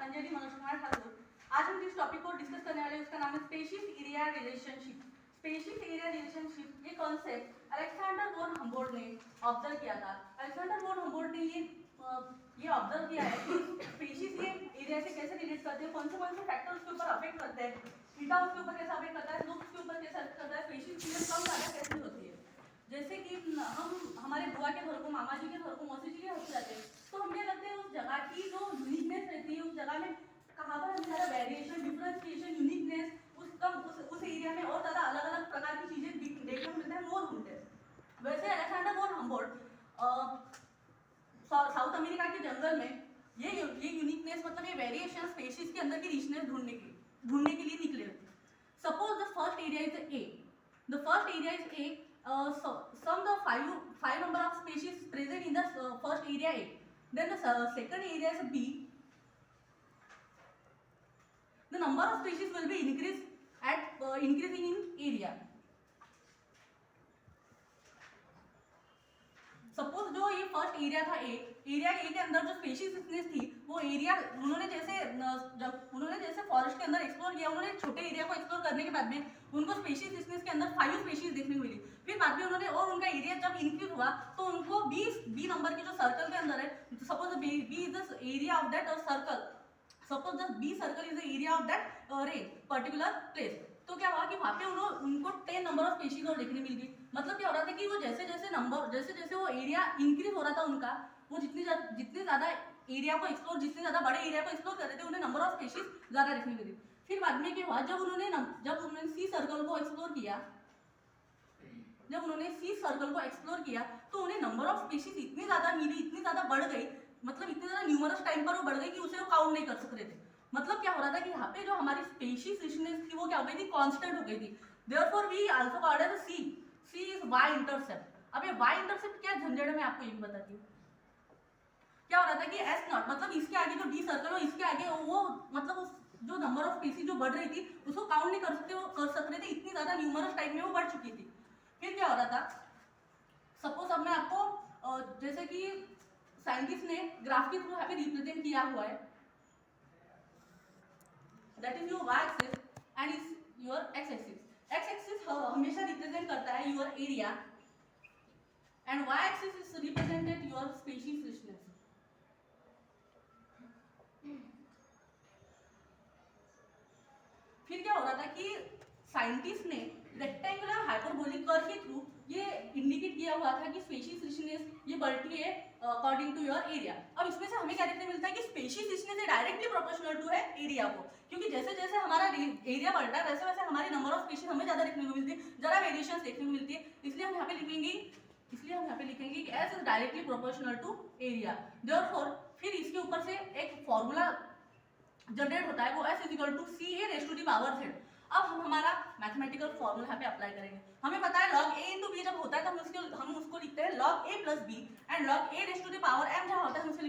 अंजलि मनोज कुमार ठाकुर। आज हम जिस टॉपिक को डिस्कस करने वाले हैं उसका नाम है species area relationship. Species area relationship ये कॉन्सेप्ट अलेक्जेंडर वॉन हम्बोल्ट ने ऑब्जर्व किया था। अलेक्जेंडर वॉन हम्बोल्ट ने ये ऑब्जर्व किया है कि स्पेसिस ये एरिया से कैसे रिलेट करते हैं, कौन से फैक्टर उसके ऊपर अफेक्ट करते हैं, थीटा उसके ऊपर कैसा अफेक्ट करता है, स्लोप उसके ऊपर कैसा अफेक्ट करता है, स्पेसिस पीरियड कम ज़्यादा कैसे होती है। जैसे कि हम हमारे बुआ के घर को, मामा जी के घर को, मौसी जी के घर को जाते हैं तो हमें लगता है उस जगह की जो यूनिकनेस रहती है, उस जगह में कहाँ पर हमें ज़्यादा वेरिएशन, डिफरेंशिएशन, यूनिकनेस उस एरिया में और ज़्यादा अलग अलग प्रकार की चीज़ें देखने को मिलता है, मोर ढूंढते हैं। वैसे Alexander von Humboldt South America के जंगल में ये यूनिकनेस मतलब ये वेरिएशन स्पेशीज के अंदर की रिचनेस ढूंढने के लिए निकले थे। Suppose the first area is a, the first area is a, sum the five number of species present in the first area A. Then the second area is B. The number of species will be increasing in area. Suppose जो ये first area था area A के अंदर जो species थी वो area उन्होंने जैसे फॉरेस्ट के अंदर एक्सप्लोर किया, उन्होंने छोटे एरिया को एक्सप्लोर करने के बाद में उनको स्पेशीज के अंदर 5 स्पेशीज देखने को मिली। फिर बाद में उन्होंने और उनका एरिया जब इंक्रीज हुआ तो उनको बी नंबर के जो सर्कल के अंदर है, suppose b is the area of that circle, suppose the b circle is the area of that range particular place, तो क्या हुआ कि वहाँ पे उनको 10 नंबर ऑफ स्पेशीज और देखने मिल गई। मतलब क्या हो रहा था कि वो जैसे जैसे वो एरिया इंक्रीज हो रहा था उनका, वो जितनी ज़्यादा एरिया को एक्सप्लोर, जितने ज़्यादा बड़े एरिया को एक्सप्लोर कर रहे थे, उन्हें नंबर ऑफ स्पेशीज ज़्यादा देखने मिली। फिर बाद में क्या हुआ, जब उन्होंने सी सर्कल को एक्सप्लोर किया, तो उन्हें नंबर ऑफ स्पेशीज इतनी ज़्यादा मिली, इतनी ज़्यादा बढ़ गई, मतलब इतनी ज़्यादा न्यूमरस टाइम पर वो बढ़ गई कि उसे वो काउंट नहीं कर सक रहे थे। मतलब क्या हो रहा था कि यहाँ पे जो हमारी स्पेशीज रिचनेस थी वो क्या हो गई थी, कांस्टेंट हो गई थी। Therefore we also called as c is y intercept. अब ये वाई इंटरसेप्ट क्या झंझट है, मैं आपको ये भी बताती हूँ। क्या हो रहा था कि एस नॉट मतलब इसके आगे जो डी सर्कल और इसके आगे वो मतलब उस जो नंबर ऑफ स्पीसीज जो बढ़ रही थी उसको काउंट नहीं कर सक रहे थे, इतनी ज्यादा न्यूमरस टाइम में वो बढ़ चुकी थी। फिर क्या हो रहा था, सपोज अब मैं आपको जैसे कि साइंटिस्ट ने ग्राफ के थ्रू यहाँ पे रिप्रेजेंट किया हुआ है, that is your y axis and is your x axis. X axis हमेशा रिप्रेजेंट करता है your area and y axis is represented your species richness. फिर क्या हो रहा था कि साइंटिस्ट ने रेक्टेंगुलर हाइपरबोलिक कर्व के थ्रू ये इंडिकेट किया हुआ था कि स्पेशीज रिचनेस ये बढ़ती है अकॉर्डिंग टू योर एरिया। अब इसमें से हमें क्या देखने मिलता है कि species richness directly proportional to है एरिया को, क्योंकि जैसे जैसे हमारा एरिया बढ़ता है वैसे वैसे हमारी नंबर ऑफ स्पेशीज हमें ज्यादा देखने को मिलती है, ज्यादा वेरिएशंस देखने को मिलती है। इसलिए हम यहाँ पे लिखेंगे कि S is directly proportional to area. Therefore फिर इसके ऊपर से एक फॉर्मूला जनरेट होता है, वो S is equal to c a raise to the power z। अब हम हमारा मैथमेटिकल फॉर्मूला यहाँ पे अप्लाई करेंगे। हमें पता है log a इंटू बी जब होता है तो हम उसको लिखते हैं log a plus b, and log a raise to the power m जहाँ होता है हम उसे